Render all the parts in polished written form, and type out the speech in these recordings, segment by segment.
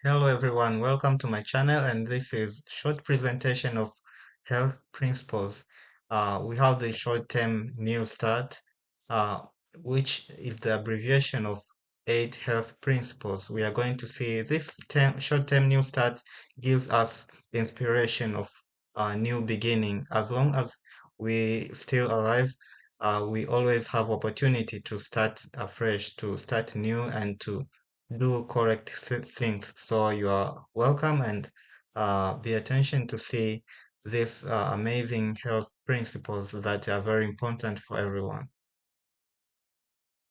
Hello everyone, welcome to my channel, and this is short presentation of health principles. We have the short term Newstart, which is the abbreviation of 8 health principles. We are going to see this short term Newstart gives us inspiration of a new beginning. As long as we still alive, we always have opportunity to start afresh, to start new, and to do correct things. So you are welcome, and be attention to see these amazing health principles that are very important for everyone.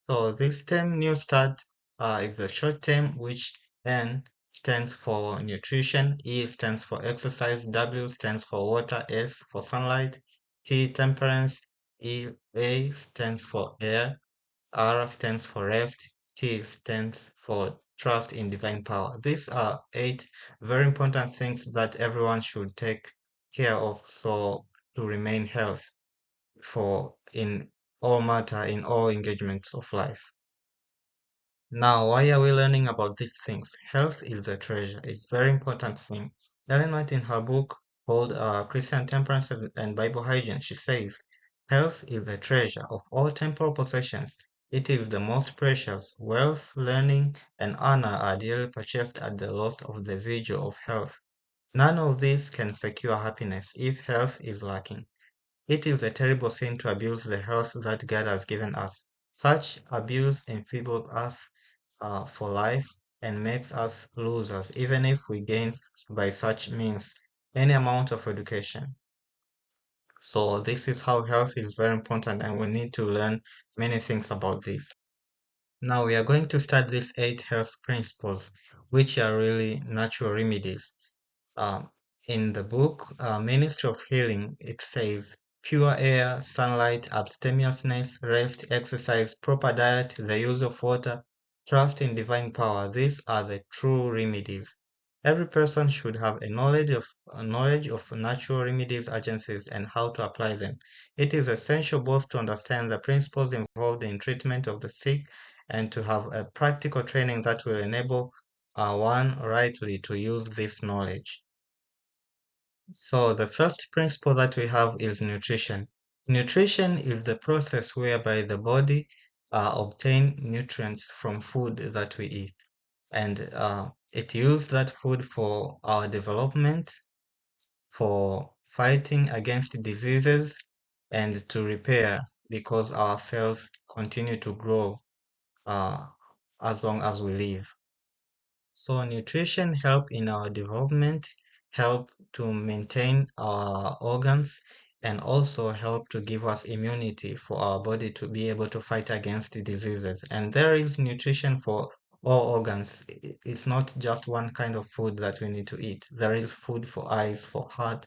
So this term New Start is a short term, which N stands for nutrition, E stands for exercise, W stands for water, S for sunlight, T temperance, A stands for air, R stands for rest, T stands for trust in divine power. These are 8 very important things that everyone should take care of so to remain healthy for in all matter, in all engagements of life. Now, why are we learning about these things? Health is a treasure. It's a very important thing. Ellen White, in her book called Christian Temperance and Bible Hygiene, she says, health is a treasure of all temporal possessions. It is the most precious. Wealth, learning, and honor are dearly purchased at the loss of the vigil of health. None of these can secure happiness if health is lacking. It is a terrible sin to abuse the health that God has given us. Such abuse enfeebles us for life and makes us losers, even if we gain by such means any amount of education. So this is how health is very important, and we need to learn many things about this. Now we are going to start these 8 health principles, which are really natural remedies. Um, in the book Ministry of Healing, it says pure air, sunlight, abstemiousness, rest, exercise, proper diet, the use of water, trust in divine power. These are the true remedies. Every person should have a knowledge of natural remedies, agencies, and how to apply them. It is essential both to understand the principles involved in treatment of the sick and to have a practical training that will enable one rightly to use this knowledge. So the first principle that we have is nutrition. Nutrition is the process whereby the body obtain nutrients from food that we eat, and it uses that food for our development, for fighting against diseases, and to repair because our cells continue to grow uh, as long as we live. So nutrition help in our development, help to maintain our organs, and also help to give us immunity for our body to be able to fight against the diseases. And there is nutrition for all organs. It's not just one kind of food that we need to eat. There is food for eyes, for heart,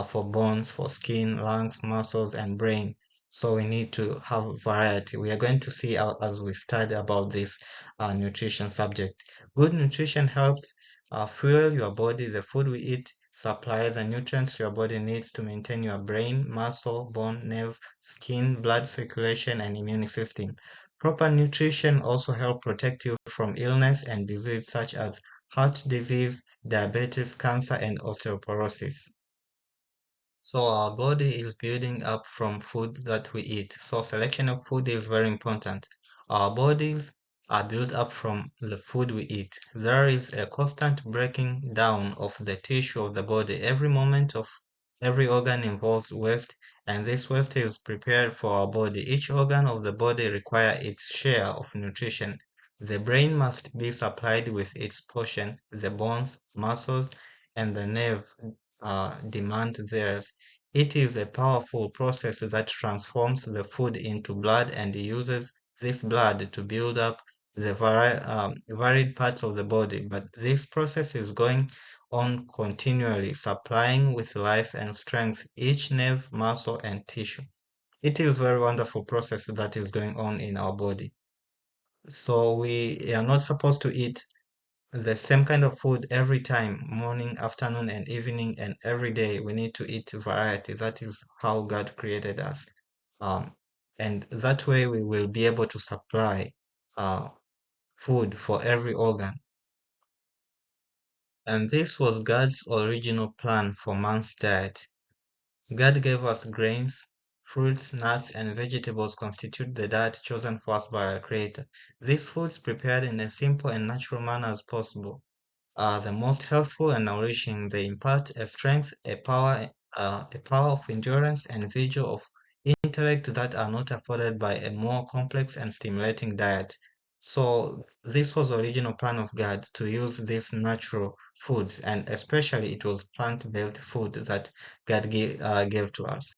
for bones, for skin, lungs, muscles, and brain. So we need to have variety. We are going to see as we study about this nutrition subject. Good nutrition helps fuel your body. The food we eat supply the nutrients your body needs to maintain your brain, muscle, bone, nerve, skin, blood circulation, and immune system. Proper nutrition also help protect you from illness and disease such as heart disease, diabetes, cancer, and osteoporosis. So our body is building up from food that we eat. So selection of food is very important. Our bodies are built up from the food we eat. There is a constant breaking down of the tissue of the body. Every moment of every organ involves waste, and this waste is prepared for our body. Each organ of the body requires its share of nutrition. The brain must be supplied with its portion, the bones, muscles, and the nerve demand theirs. It is a powerful process that transforms the food into blood and uses this blood to build up the varied parts of the body. But this process is going on continually, supplying with life and strength each nerve, muscle, and tissue. It is a very wonderful process that is going on in our body. So we are not supposed to eat the same kind of food every time, morning, afternoon, and evening, and every day. We need to eat variety. That is how God created us. Um, and that way we will be able to supply uh, food for every organ. And this was God's original plan for man's diet. God gave us grains, fruits, nuts, and vegetables constitute the diet chosen for us by our Creator. These foods, prepared in a simple and natural manner as possible, are the most healthful and nourishing. They impart a strength, a power of endurance, and vigor of intellect that are not afforded by a more complex and stimulating diet. So this was the original plan of God to use these natural foods, and especially it was plant-based food that God gave to us.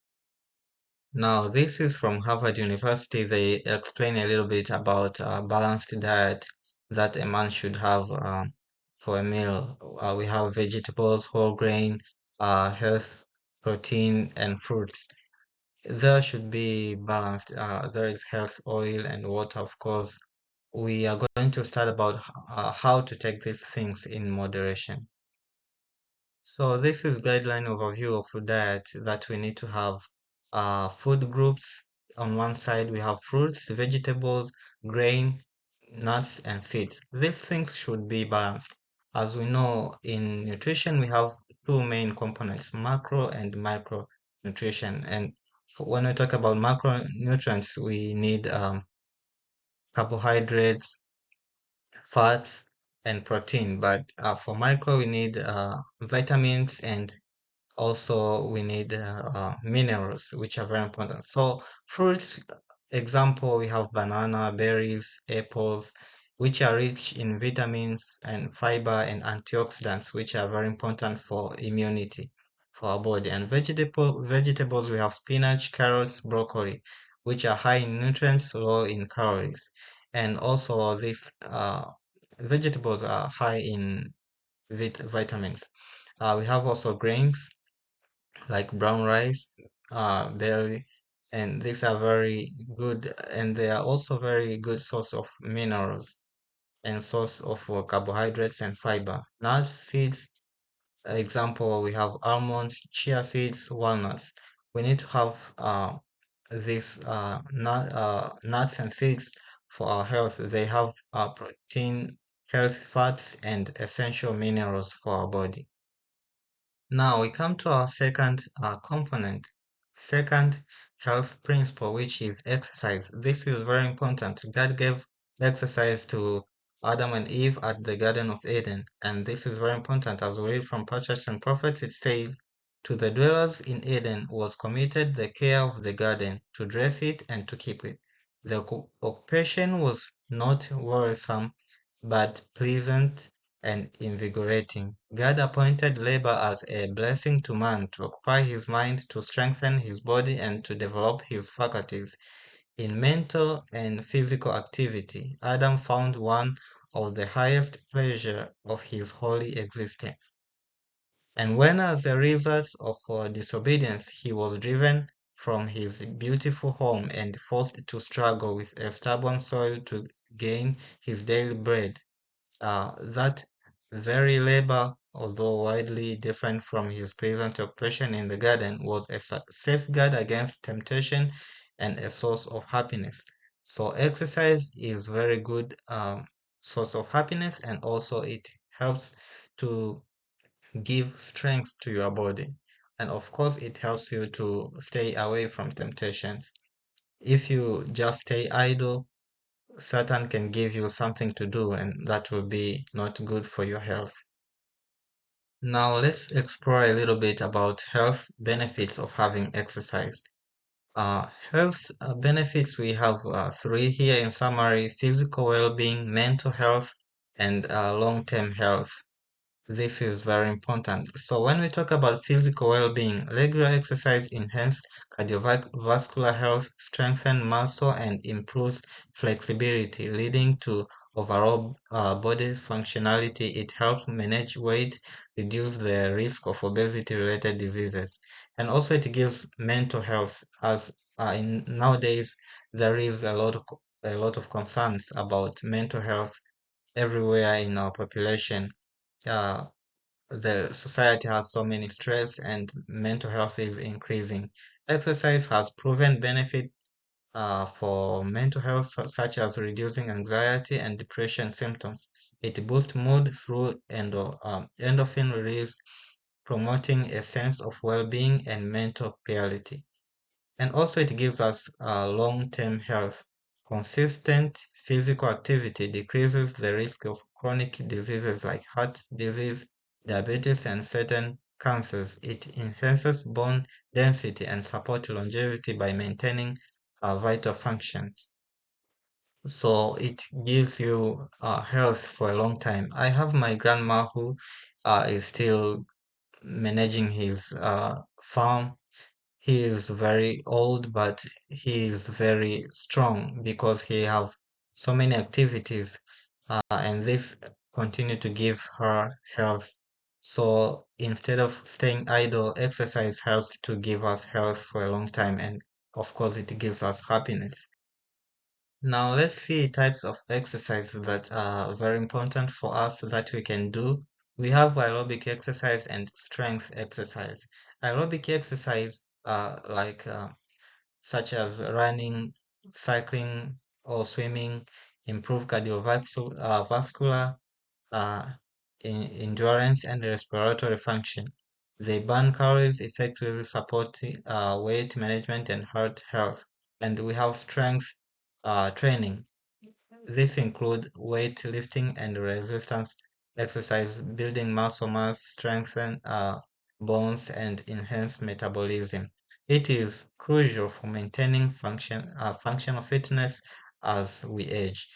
Now, this is from Harvard University. They explain a little bit about balanced diet that a man should have for a meal. We have vegetables, whole grain, health, protein, and fruits. There should be balanced. There is health, oil, and water, of course. We are going to start about how to take these things in moderation. So this is guideline overview of food diet that we need to have. Food groups. On one side we have fruits, vegetables, grain, nuts, and seeds. These things should be balanced. As we know, in nutrition we have two main components, macro and micro nutrition. And when we talk about macronutrients, we need carbohydrates, fats, and protein. But for micro, we need vitamins, and also we need minerals, which are very important. So fruits, example, we have banana, berries, apples, which are rich in vitamins and fiber and antioxidants, which are very important for immunity for our body. And vegetables, we have spinach, carrots, broccoli, which are high in nutrients, low in calories. And also these vegetables are high in vitamins. We have also grains like brown rice, barley, and these are very good, and they are also very good source of minerals and source of carbohydrates and fiber. Nuts, seeds, example, we have almonds, chia seeds, walnuts. We need to have these nuts and seeds for our health. They have protein, health fats, and essential minerals for our body. Now we come to our second component, second health principle, which is exercise. This is very important. God gave exercise to Adam and Eve at the Garden of Eden, and this is very important. As we read from Patriarchs and Prophets, it says, "To the dwellers in Eden was committed the care of the garden, to dress it and to keep it. The occupation was not wearisome, but pleasant and invigorating. God appointed labor as a blessing to man to occupy his mind, to strengthen his body, and to develop his faculties. In mental and physical activity, Adam found one of the highest pleasure of his holy existence. And when, as a result of disobedience, he was driven from his beautiful home and forced to struggle with a stubborn soil to gain his daily bread, that very labor, although widely different from his present occupation in the garden, was a safeguard against temptation and a source of happiness. So exercise is very good source of happiness, and also it helps to give strength to your body. And of course, it helps you to stay away from temptations. If you just stay idle, Satan can give you something to do, and that will be not good for your health. Now, let's explore a little bit about health benefits of having exercise. Health benefits, we have three here in summary: physical well-being, mental health, and long-term health. This is very important. So when we talk about physical well-being, regular exercise enhances cardiovascular health, strengthens muscle, and improves flexibility, leading to overall body functionality. It helps manage weight, reduce the risk of obesity-related diseases, and also it gives mental health. As in nowadays there is a lot of concerns about mental health everywhere in our population. uh, the society has so many stress and mental health is increasing. Exercise has proven benefit for mental health, such as reducing anxiety and depression symptoms. It boosts mood through endorphin release, promoting a sense of well-being and mental clarity. And also it gives us long-term health. Consistent physical activity decreases the risk of chronic diseases like heart disease, diabetes, and certain cancers. It enhances bone density and supports longevity by maintaining vital functions. So it gives you health for a long time. I have my grandma who is still managing his farm. He is very old, but he is very strong because he have so many activities, and this continue to give her health. So instead of staying idle, exercise helps to give us health for a long time, and of course, it gives us happiness. Now let's see types of exercise that are very important for us that we can do. We have aerobic exercise and strength exercise. Aerobic exercise such as running, cycling, or swimming improve cardiovascular uh, endurance and respiratory function. They burn calories, effectively supporting weight management and heart health. And we have strength training. This include weightlifting and resistance exercise, building muscle mass, strengthen bones, and enhance metabolism. It is crucial for maintaining functional fitness as we age.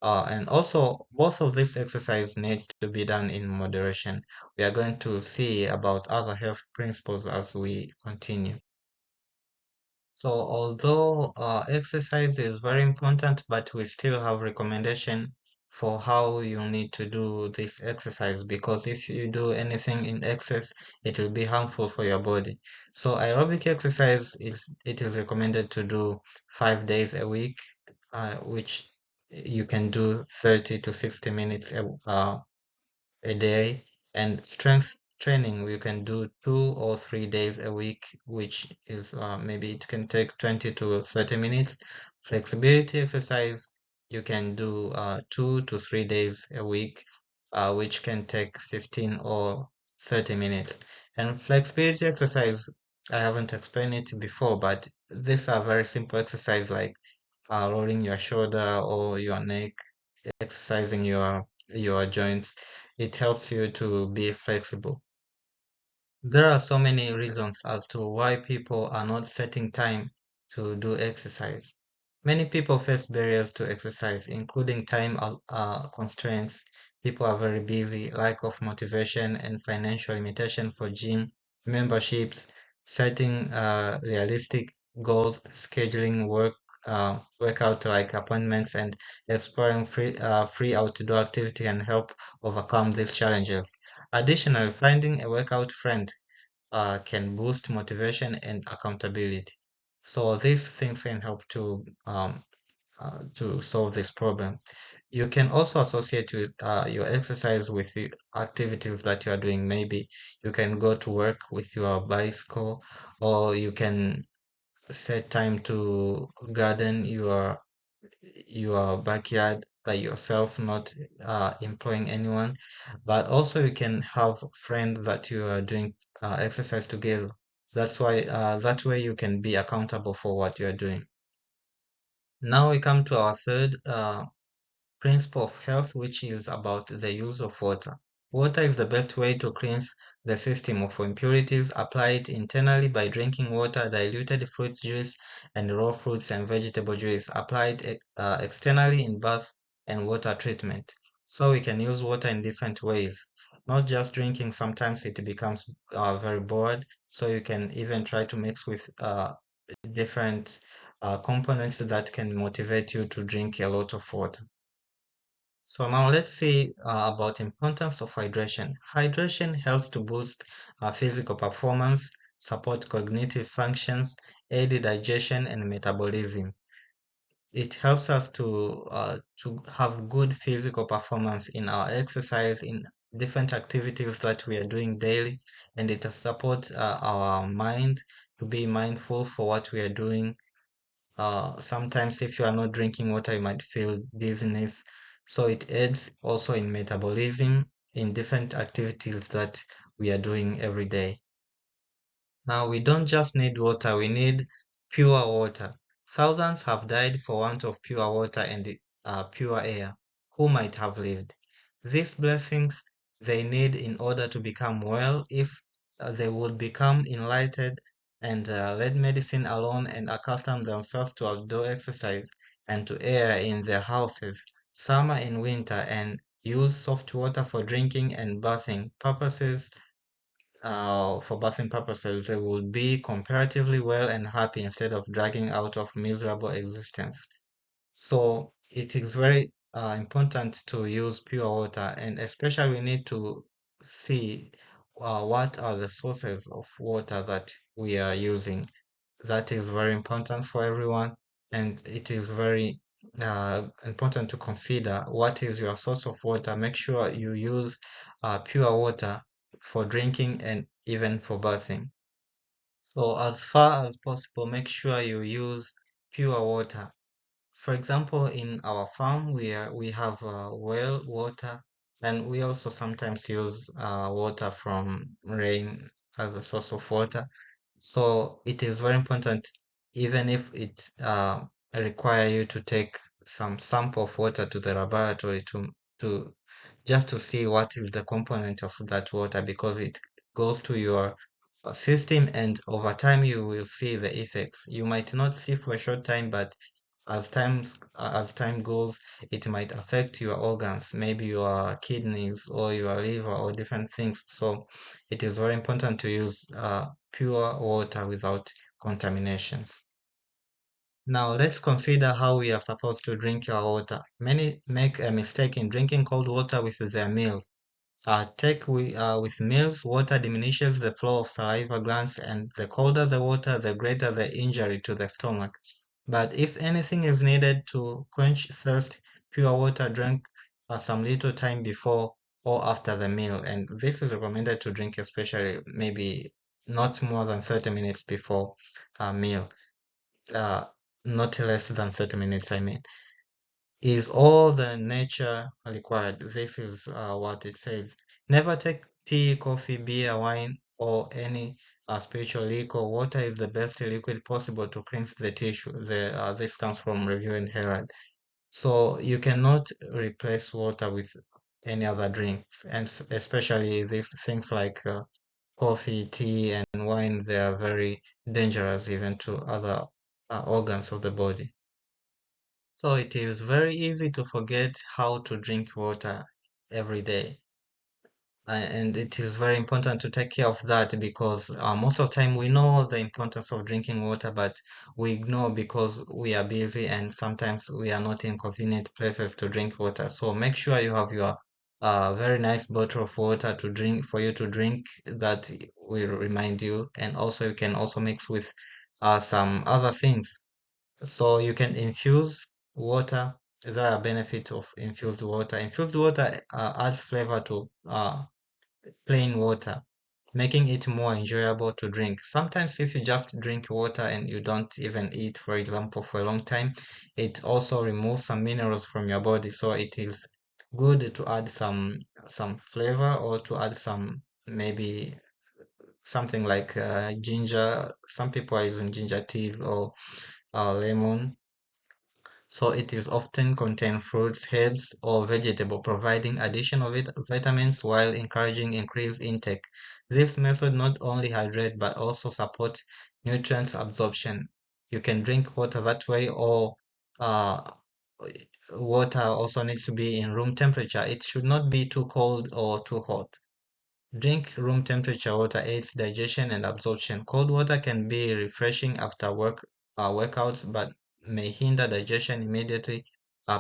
And also, both of these exercise needs to be done in moderation. We are going to see about other health principles as we continue. So although exercise is very important, but we still have recommendation for how you need to do this exercise because if you do anything in excess, it will be harmful for your body. So aerobic exercise is recommended to do 5 days a week, which you can do 30 to 60 minutes a day, and strength training we can do 2 or 3 days a week, which is maybe it can take 20 to 30 minutes. Flexibility exercise you can do 2 to 3 days a week, which can take 15 or 30 minutes. And flexibility exercise, I haven't explained it before, but these are very simple exercise like rolling your shoulder or your neck, exercising your joints. It helps you to be flexible. There are so many reasons as to why people are not setting time to do exercise. Many people face barriers to exercise, including time constraints. People are very busy, lack of motivation, and financial limitation for gym memberships. Setting realistic goals, scheduling workout like appointments, and exploring free outdoor activity can help overcome these challenges. Additionally, finding a workout friend can boost motivation and accountability. So these things can help to solve this problem. You can also associate with your exercise with the activities that you are doing. Maybe you can go to work with your bicycle, or you can set time to garden your backyard by yourself, not employing anyone. But also you can have a friend that you are doing exercise together. That's why that way you can be accountable for what you are doing. Now we come to our third principle of health, which is about the use of water. Water is the best way to cleanse the system of impurities. Apply it internally by drinking water, diluted fruit juice, and raw fruits and vegetable juice. Apply it externally in bath and water treatment. So we can use water in different ways. Not just drinking, sometimes it becomes very bored. So you can even try to mix with different components that can motivate you to drink a lot of water. So now let's see about importance of hydration. Hydration helps to boost physical performance, support cognitive functions, aid digestion and metabolism. It helps us to have good physical performance in our exercise, in different activities that we are doing daily, and it supports our mind to be mindful for what we are doing. Sometimes if you are not drinking water, you might feel dizziness. So it aids also in metabolism in different activities that we are doing every day. Now, we don't just need water, we need pure water. Thousands have died for want of pure water and pure air. Who might have lived? These blessings they need in order to become well. If they would become enlightened and let medicine alone and accustom themselves to outdoor exercise and to air in their houses, summer and winter, and use soft water for drinking and bathing purposes, for bathing purposes, they will be comparatively well and happy instead of dragging out of miserable existence. So it is very important to use pure water, and especially we need to see what are the sources of water that we are using. That is very important for everyone, and it is very important to consider what is your source of water. Make sure you use pure water for drinking and even for bathing. So as far as possible, make sure you use pure water. For example, in our farm, we have well water, and we also sometimes use water from rain as a source of water. So it is very important, even if it require you to take some sample of water to the laboratory to just to see what is the component of that water, because it goes to your system, and over time you will see the effects. You might not see for a short time, but as time goes, it might affect your organs, maybe your kidneys or your liver or different things. So it is very important to use pure water without contaminations. Now let's consider how we are supposed to drink our water. Many make a mistake in drinking cold water with their meals. With meals, water diminishes the flow of saliva glands, and the colder the water, the greater the injury to the stomach. But if anything is needed to quench thirst, pure water drink some little time before or after the meal. And this is recommended to drink, especially maybe not more than 30 minutes before a meal. Uh, Not less than 30 minutes, I mean. Is all the nature required? This is what it says. Never take tea, coffee, beer, wine, or any spiritual liquor. Water is the best liquid possible to cleanse the tissue. This comes from Review and Herald. So you cannot replace water with any other drink, and especially these things like coffee, tea, and wine. They are very dangerous even to other organs of the body. So it is very easy to forget how to drink water every day. And it is very important to take care of that, because most of the time we know the importance of drinking water, but we ignore because we are busy and sometimes we are not in convenient places to drink water. So make sure you have your very nice bottle of water to drink, for you to drink, that will remind you. And also you can also mix with some other things, so you can infuse water. There are benefits of infused water. Infused water adds flavor to plain water, making it more enjoyable to drink. Sometimes if you just drink water and you don't even eat, for example, for a long time, it also removes some minerals from your body. So it is good to add some flavor, or to add some, maybe something like ginger. Some people are using ginger teas, or lemon. So it is often contain fruits, herbs, or vegetable, providing additional vitamins while encouraging increased intake. This method not only hydrate but also support nutrients absorption. You can drink water that way, or uh, water also needs to be in room temperature. It should not be too cold or too hot. Drink room temperature water aids digestion and absorption. Cold water can be refreshing after workouts, but may hinder digestion immediately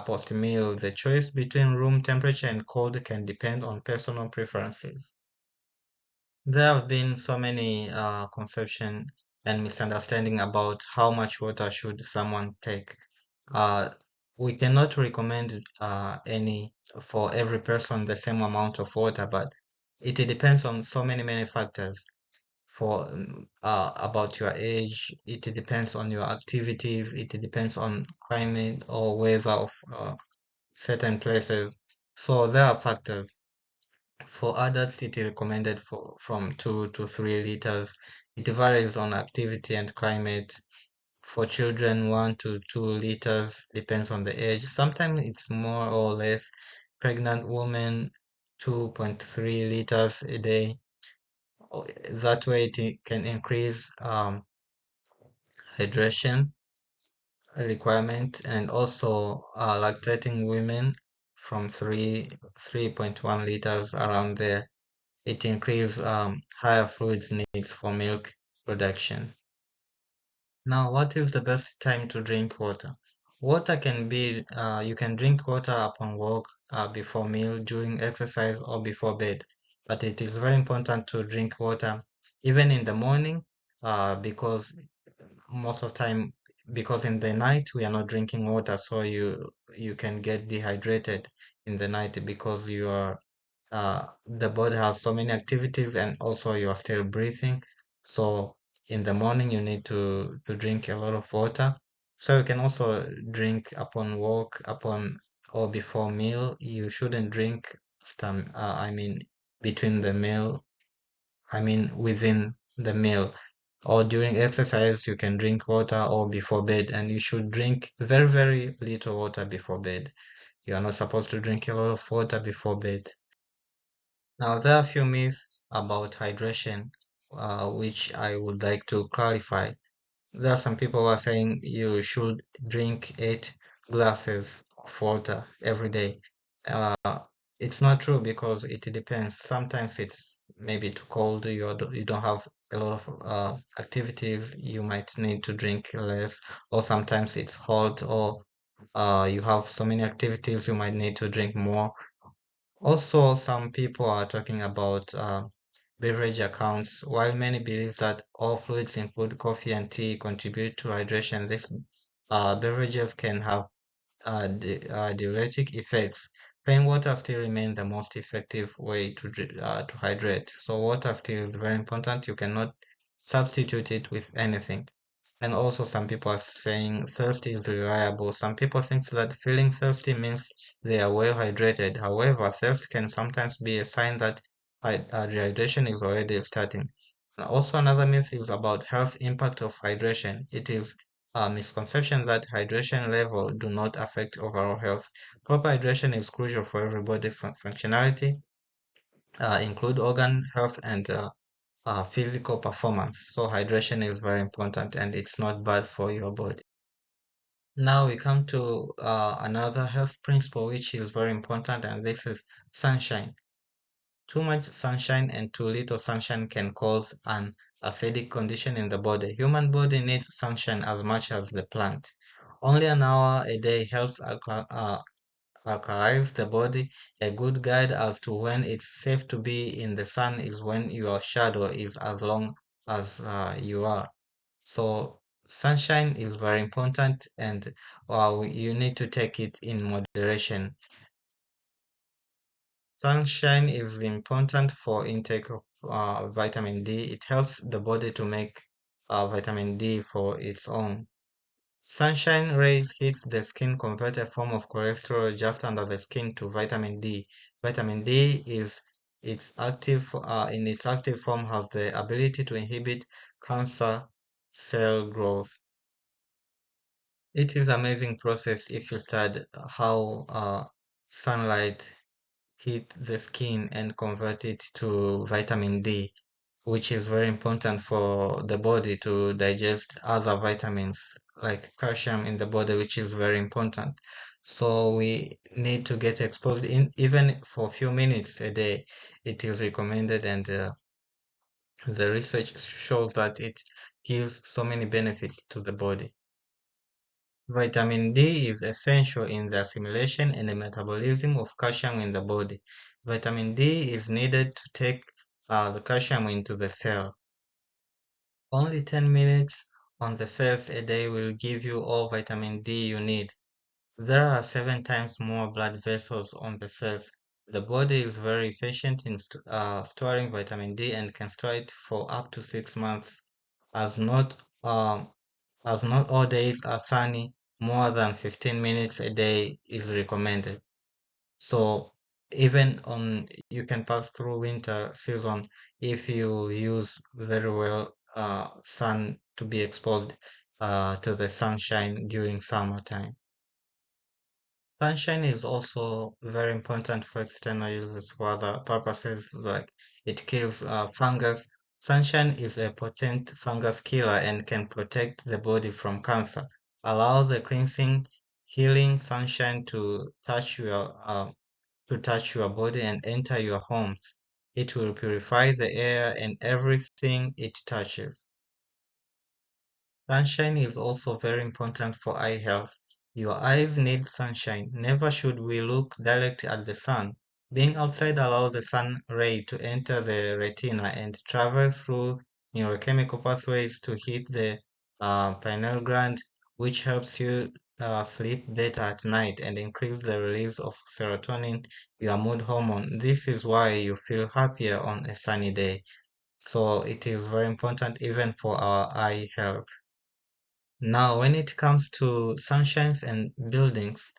post meal. The choice between room temperature and cold can depend on personal preferences. There have been so many conception and misunderstanding about how much water should someone take. Uh, we cannot recommend any for every person the same amount of water, but it depends on so many factors. For about your age, it depends on your activities, it depends on climate or weather of certain places. So there are factors. For adults, it is recommended from 2 to 3 liters. It varies on activity and climate. For children, 1 to 2 liters depends on the age. Sometimes it's more or less. Pregnant women, 2.3 liters a day. That way, it can increase hydration requirement, and also lactating women from 3.1 liters around there. It increases higher fluids needs for milk production. Now, what is the best time to drink water? Water can be, you can drink water upon walk, before meal, during exercise, or before bed. But it is very important to drink water even in the morning, because most of the time, because in the night we are not drinking water, so you can get dehydrated in the night because you are the body has so many activities and also you are still breathing. So in the morning you need to drink a lot of water. So you can also drink upon walk, upon or before meal. You shouldn't drink after, I mean between the meal, I mean within the meal. Or during exercise you can drink water, or before bed, and you should drink very, very little water before bed. You are not supposed to drink a lot of water before bed. Now, there are a few myths about hydration, which I would like to clarify. There are some people who are saying you should drink 8 glasses of water every day. Uh, it's not true because it depends. Sometimes it's maybe too cold, you don't have a lot of activities, you might need to drink less, or sometimes it's hot, or you have so many activities, you might need to drink more. Also, some people are talking about beverage accounts. While many believe that all fluids, include coffee and tea, contribute to hydration, these beverages can have diuretic effects. Plain water still remains the most effective way to hydrate. So water still is very important. You cannot substitute it with anything. And also some people are saying thirsty is reliable. Some people think that feeling thirsty means they are well hydrated. However, thirst can sometimes be a sign that dehydration is already starting. And also another myth is about health impact of hydration. It is a misconception that hydration level do not affect overall health. Proper hydration is crucial for everybody functionality, include organ health and physical performance. So hydration is very important and it's not bad for your body. Now we come to another health principle which is very important, and this is sunshine. Too much sunshine and too little sunshine can cause an acidic condition in the body. Human body needs sunshine as much as the plant. Only an hour a day helps alkalize the body. A good guide as to when it's safe to be in the sun is when your shadow is as long as you are. So sunshine is very important, and you need to take it in moderation. Sunshine is important for intake of vitamin D. It helps the body to make vitamin D for its own. Sunshine rays hit the skin, convert a form of cholesterol just under the skin to vitamin D. Vitamin D is in its active form has the ability to inhibit cancer cell growth. It is amazing process if you study how sunlight hit the skin and convert it to vitamin D, which is very important for the body to digest other vitamins like calcium in the body, which is very important. So we need to get exposed in even for a few minutes a day. It is recommended, and the research shows that it gives so many benefits to the body. Vitamin D is essential in the assimilation and the metabolism of calcium in the body. Vitamin D is needed to take the calcium into the cell. Only 10 minutes on the face a day will give you all vitamin D you need. There are 7 times more blood vessels on the face. The body is very efficient in storing vitamin D and can store it for up to 6 months, as not um, as not all days are sunny. More than 15 minutes a day is recommended. So even on you can pass through winter season if you use very well sun to be exposed to the sunshine during summertime. Sunshine is also very important for external uses for other purposes, like it kills fungus. Sunshine is a potent fungus killer and can protect the body from cancer. Allow the cleansing, healing sunshine to touch your body and enter your homes. It will purify the air and everything it touches. Sunshine is also very important for eye health. Your eyes need sunshine. Never should we look directly at the sun. Being outside allows the sun ray to enter the retina and travel through neurochemical pathways to hit the pineal gland, which helps you sleep better at night and increase the release of serotonin, your mood hormone. This is why you feel happier on a sunny day. So it is very important even for our eye health. Now, when it comes to sunshines and buildings,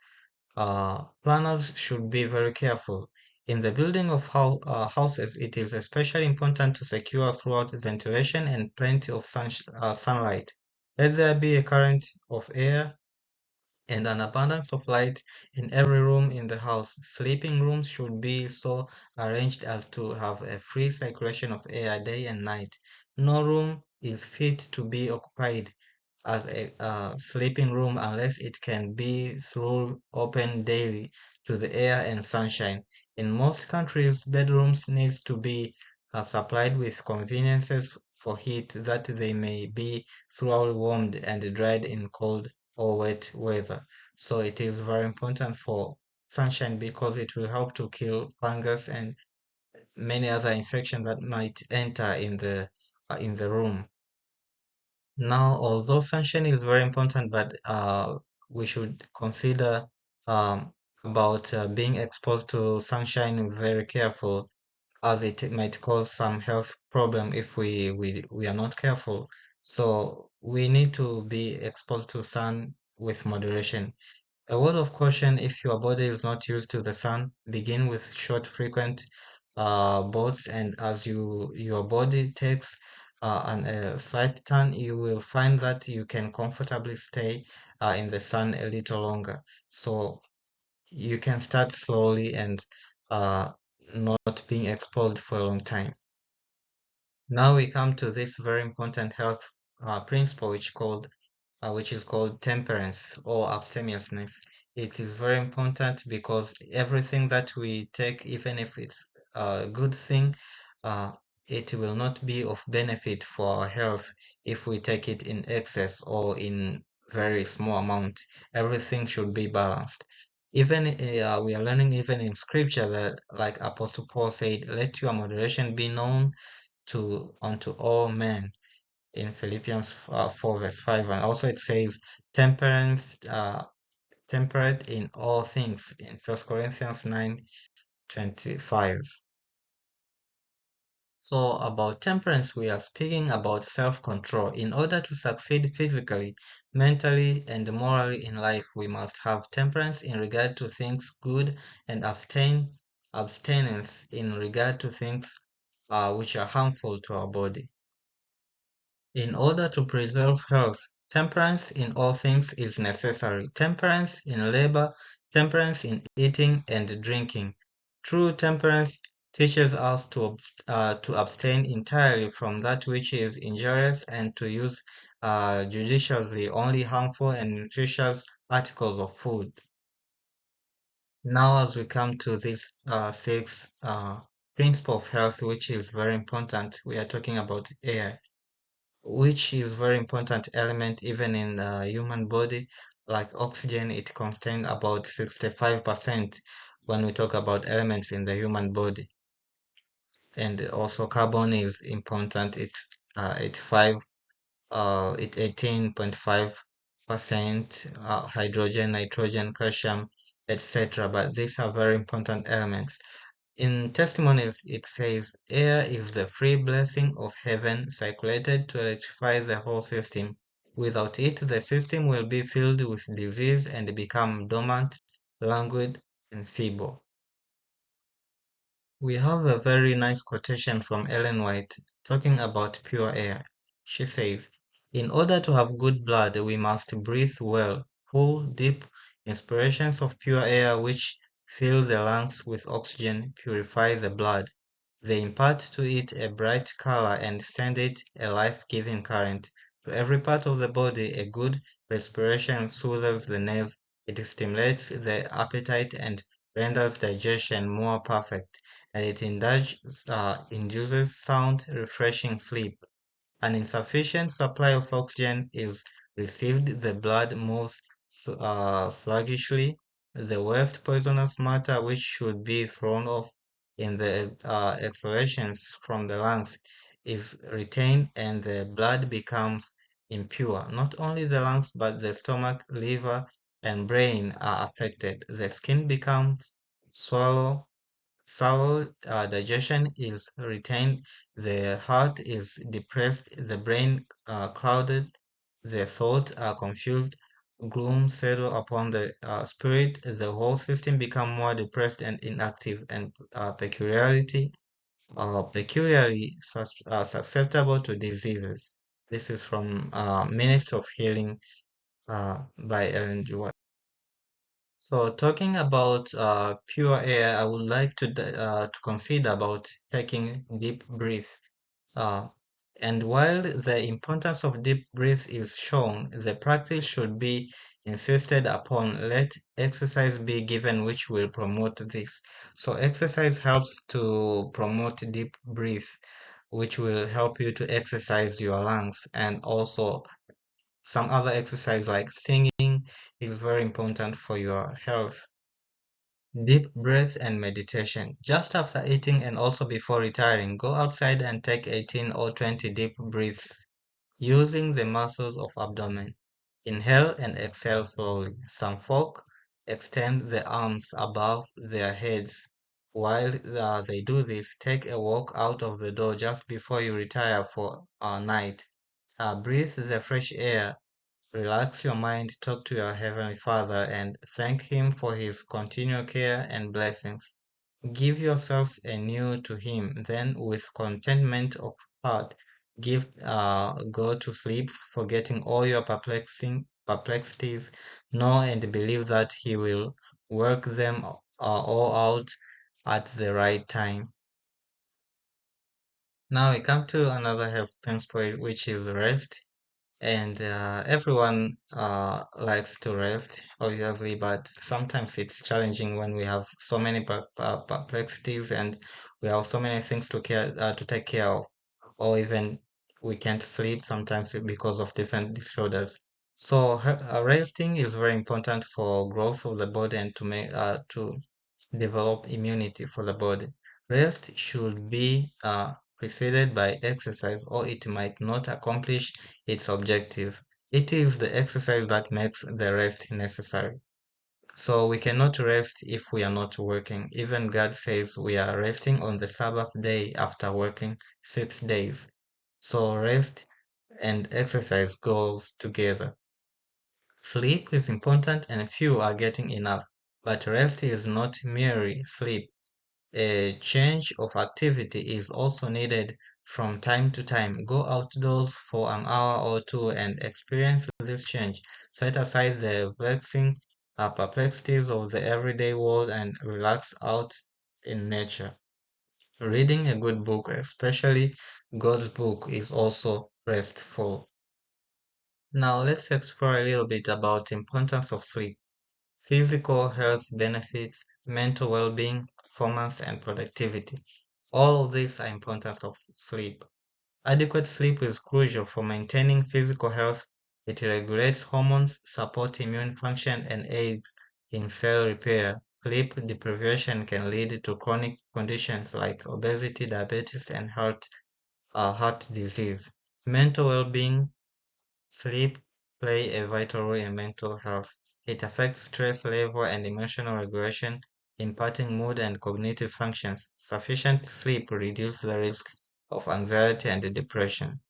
planners should be very careful. In the building of houses, it is especially important to secure throughout ventilation and plenty of sunlight. Let there be a current of air and an abundance of light in every room in the house. Sleeping rooms should be so arranged as to have a free circulation of air day and night. No room is fit to be occupied as a sleeping room unless it can be through open daily to the air and sunshine. In most countries, bedrooms need to be supplied with conveniences for heat that they may be thoroughly warmed and dried in cold or wet weather. So it is very important for sunshine because it will help to kill fungus and many other infections that might enter in the room. Now, although sunshine is very important, but we should consider about being exposed to sunshine very careful, as it might cause some health problem if we are not careful. So we need to be exposed to sun with moderation. A word of caution: if your body is not used to the sun, begin with short, frequent baths, and as your body takes a slight turn, you will find that you can comfortably stay in the sun a little longer. So you can start slowly and uh, not being exposed for a long time. Now we come to this very important health principle, which is called temperance or abstemiousness. It is very important because everything that we take, even if it's a good thing, uh, it will not be of benefit for our health if we take it in excess or in very small amount. Everything should be balanced. Even we are learning even in scripture that, like Apostle Paul said, let your moderation be known to unto all men in Philippians 4 verse 5, and also it says temperance, temperate in all things in 1 Corinthians 9:25. So about temperance, we are speaking about self-control. In order to succeed physically, mentally, and morally in life, we must have temperance in regard to things good and abstinence in regard to things which are harmful to our body. In order to preserve health, temperance in all things is necessary. Temperance in labor, temperance in eating and drinking. True temperance teaches us to abstain entirely from that which is injurious and to use judiciously only harmful and nutritious articles of food. Now, as we come to this sixth principle of health, which is very important, we are talking about air, which is very important element even in the human body. Like oxygen, it contains about 65% when we talk about elements in the human body. And also carbon is important. It's 18.5%, hydrogen, nitrogen, calcium, etc. But these are very important elements. In testimonies, it says, air is the free blessing of heaven circulated to electrify the whole system. Without it, the system will be filled with disease and become dormant, languid, and feeble. We have a very nice quotation from Ellen White talking about pure air. She says, "In order to have good blood, we must breathe well, full, deep inspirations of pure air which fill the lungs with oxygen, purify the blood. They impart to it a bright color and send it a life-giving current. To every part of the body, a good respiration soothes the nerve, it stimulates the appetite and renders digestion more perfect, and it induces sound, refreshing sleep. An insufficient supply of oxygen is received, the blood moves sluggishly, the waste poisonous matter which should be thrown off in the exhalations from the lungs is retained and the blood becomes impure. Not only the lungs but the stomach, liver, and brain are affected. The skin becomes swallow Sour digestion is retained, the heart is depressed, the brain clouded, the thoughts are confused, gloom settle upon the spirit, the whole system become more depressed and inactive, and peculiarly susceptible to diseases. This is from Minutes of Healing by Ellen G. White. So talking about pure air, I would like to consider about taking deep breath. Uh, and while the importance of deep breath is shown, the practice should be insisted upon. Let exercise be given which will promote this. So exercise helps to promote deep breath, which will help you to exercise your lungs, and also some other exercise like singing is very important for your health. Deep breath and meditation. Just after eating and also before retiring, go outside and take 18 or 20 deep breaths using the muscles of abdomen. Inhale and exhale slowly. Some folk extend the arms above their heads. While they do this, take a walk out of the door just before you retire for a night. Breathe the fresh air. Relax your mind, talk to your Heavenly Father, and thank Him for His continual care and blessings. Give yourselves anew to Him, then with contentment of heart, go to sleep, forgetting all your perplexities. Know and believe that He will work them all out at the right time. Now we come to another health principle, which is rest. And everyone likes to rest, obviously, but sometimes it's challenging when we have so many perplexities and we have so many things to take care of, or even we can't sleep sometimes because of different disorders. So resting is very important for growth of the body and to develop immunity for the body. Rest should be preceded by exercise or it might not accomplish its objective. It is the exercise that makes the rest necessary. So we cannot rest if we are not working. Even God says we are resting on the Sabbath day after working 6 days. So rest and exercise goes together. Sleep is important and few are getting enough, but rest is not merely sleep. A change of activity is also needed from time to time. Go outdoors for an hour or two and experience this change. Set aside the vexing perplexities of the everyday world and relax out in nature. Reading a good book, especially God's book, is also restful. Now let's explore a little bit about the importance of sleep. Physical health benefits, mental well-being, performance, and productivity. All of these are importance of sleep. Adequate sleep is crucial for maintaining physical health. It regulates hormones, supports immune function, and aids in cell repair. Sleep deprivation can lead to chronic conditions like obesity, diabetes, and heart disease. Mental well-being. Sleep play a vital role in mental health. It affects stress level and emotional regulation, impacting mood and cognitive functions. Sufficient sleep reduces the risk of anxiety and depression.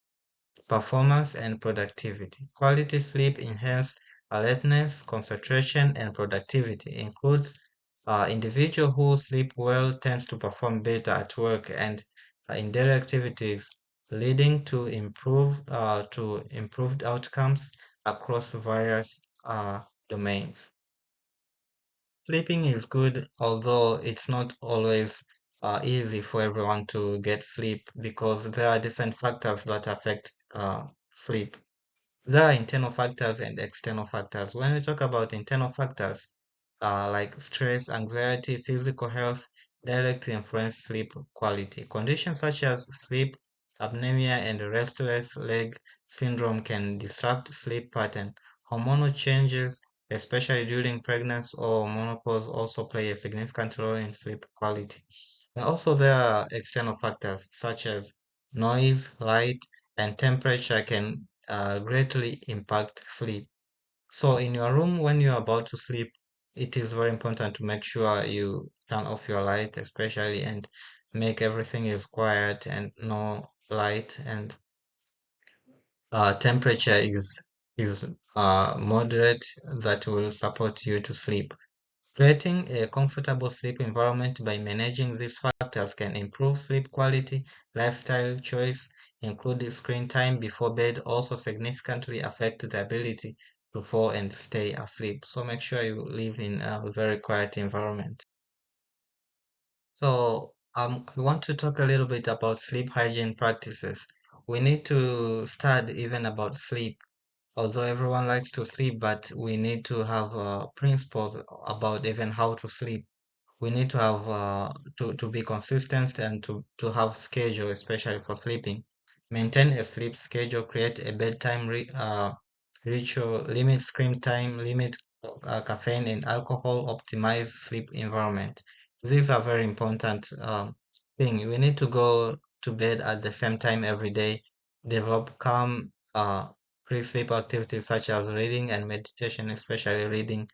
Performance and productivity. Quality sleep enhances alertness, concentration, and productivity. Includes Individuals who sleep well tend to perform better at work and in daily activities, leading to improved outcomes across various domains. Sleeping is good, although it's not always easy for everyone to get sleep because there are different factors that affect sleep. There are internal factors and external factors. When we talk about internal factors, like stress, anxiety, physical health, directly influence sleep quality. Conditions such as sleep apnea and restless leg syndrome can disrupt sleep pattern. Hormonal changes, especially during pregnancy or menopause, also play a significant role in sleep quality. And also there are external factors such as noise, light, and temperature can greatly impact sleep. So in your room, when you're about to sleep, it is very important to make sure you turn off your light, especially, and make everything is quiet and no light, and temperature is moderate that will support you to sleep. Creating a comfortable sleep environment by managing these factors can improve sleep quality. Lifestyle choice, including screen time before bed, also significantly affect the ability to fall and stay asleep. So make sure you live in a very quiet environment. So I want to talk a little bit about sleep hygiene practices. We need to study even about sleep. Although everyone likes to sleep, but we need to have principles about even how to sleep. We need to have to be consistent and to have schedule, especially for sleeping. Maintain a sleep schedule, create a bedtime ritual, limit screen time, limit caffeine and alcohol, optimize sleep environment. These are very important thing. We need to go to bed at the same time every day, develop calm pre-sleep activities such as reading and meditation, especially reading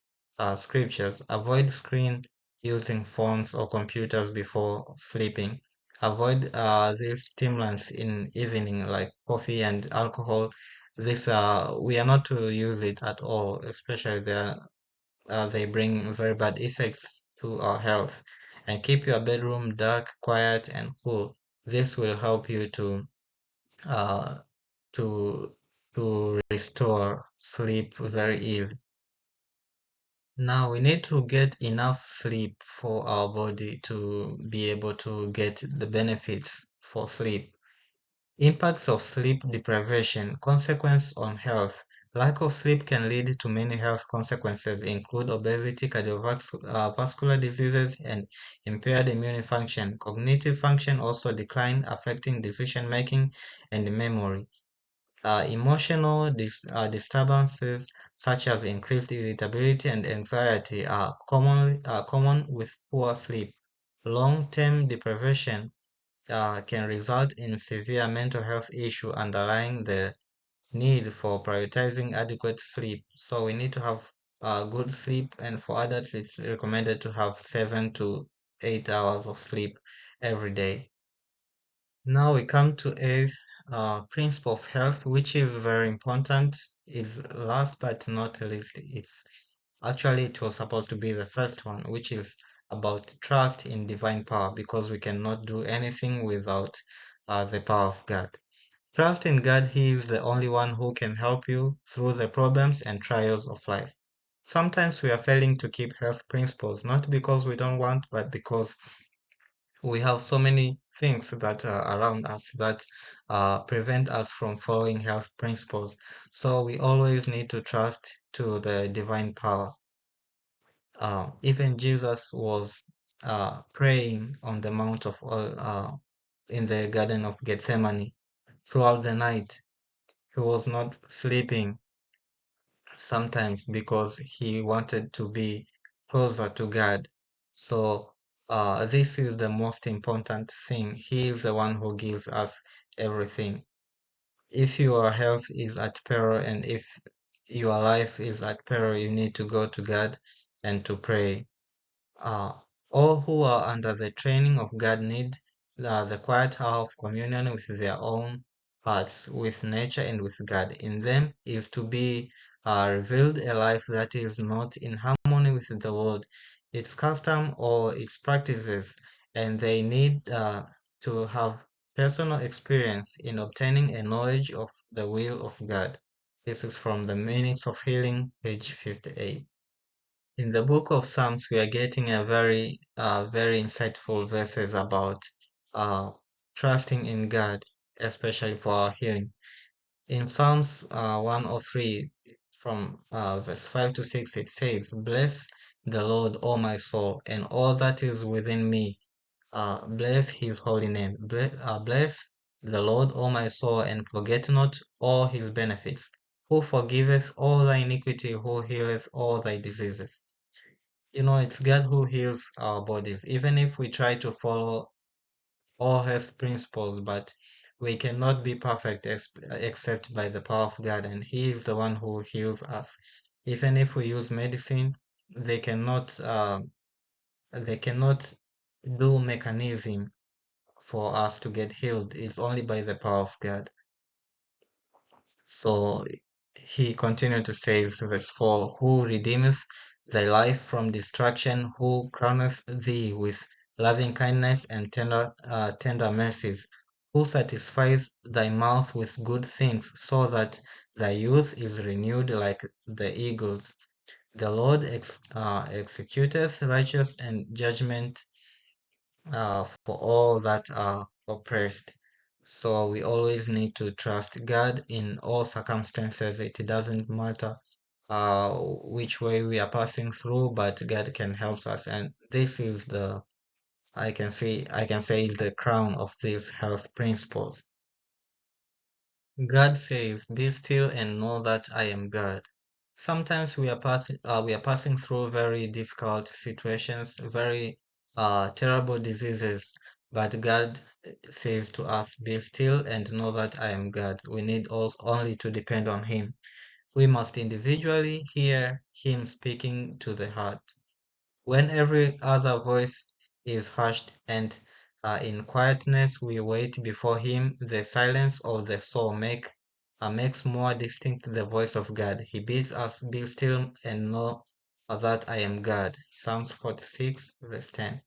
scriptures. Avoid screen using phones or computers before sleeping. Avoid these stimulants in evening like coffee and alcohol. This we are not to use it at all, especially they bring very bad effects to our health. And keep your bedroom dark, quiet, and cool. This will help you uh, to to restore sleep very easy. Now we need to get enough sleep for our body to be able to get the benefits for sleep. Impacts of sleep deprivation, consequence on health. Lack of sleep can lead to many health consequences, include obesity, cardiovascular diseases, and impaired immune function. Cognitive function also decline, affecting decision making and memory. Emotional disturbances such as increased irritability and anxiety are common with poor sleep. Long-term deprivation can result in severe mental health issue underlying the need for prioritizing adequate sleep. So we need to have good sleep, and for adults, it's recommended to have 7 to 8 hours of sleep every day. Now we come to eighth principle of health, which is very important. Is last but not least. It was supposed to be the first one, which is about trust in divine power, because we cannot do anything without the power of God. Trust in God, He is the only one who can help you through the problems and trials of life. Sometimes we are failing to keep health principles, not because we don't want, but because we have so many things that are around us that prevent us from following health principles. So we always need to trust to the divine power. Even Jesus was praying on the Mount of in the Garden of Gethsemane throughout the night. He was not sleeping sometimes because he wanted to be closer to God. So this is the most important thing. He is the one who gives us everything. If your health is at peril and if your life is at peril, you need to go to God and to pray. Uh, all who are under the training of God need the quiet hour of communion with their own hearts, with nature and with God. In them is to be revealed a life that is not in harmony with the world, its custom or its practices, and they need to have personal experience in obtaining a knowledge of the will of God. This is from the Meanings of Healing, page 58. In the book of Psalms, we are getting a very insightful verses about uh, trusting in God, especially for our healing. In Psalms 103, from verse 5 to 6, it says, "Bless the Lord, O my soul, and all that is within me. Bless his holy name. Bless the Lord, O my soul, and forget not all his benefits, who forgiveth all thy iniquity, who healeth all thy diseases." It's God who heals our bodies. Even if we try to follow all health principles, but we cannot be perfect except by the power of God, and He is the one who heals us. Even if we use medicine, they cannot they cannot do mechanism for us to get healed. It's only by the power of God. So he continued to say, verse 4, "Who redeemeth thy life from destruction, who crowneth thee with loving kindness and tender mercies, who satisfieth thy mouth with good things, so that thy youth is renewed like the eagles. The Lord executeth righteous and judgment for all that are oppressed." So we always need to trust God in all circumstances. It doesn't matter which way we are passing through, but God can help us. And this is I can say is the crown of these health principles. God says, "Be still and know that I am God." Sometimes we are passing through very difficult situations, very terrible diseases, but God says to us, "Be still and know that I am God." We need also only to depend on Him. We must individually hear Him speaking to the heart. When every other voice is hushed and in quietness we wait before Him, the silence of the soul makes more distinct the voice of God. He bids us be still and know that I am God. Psalms 46, verse 10.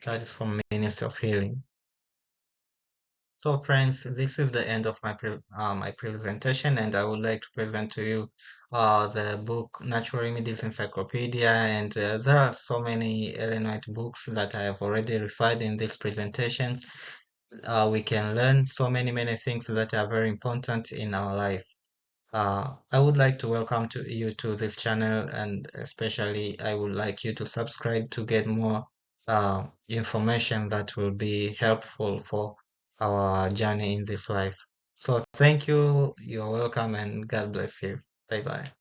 That is from Ministry of Healing. So friends, this is the end of my presentation, and I would like to present to you the book Natural Remedies Encyclopedia, and there are so many Ellen White books that I have already referred in these presentations. We can learn so many things that are very important in our life. I would like to welcome you to this channel, and especially I would like you to subscribe to get more information that will be helpful for our journey in this life. So thank you, you're welcome, and God bless you. Bye bye.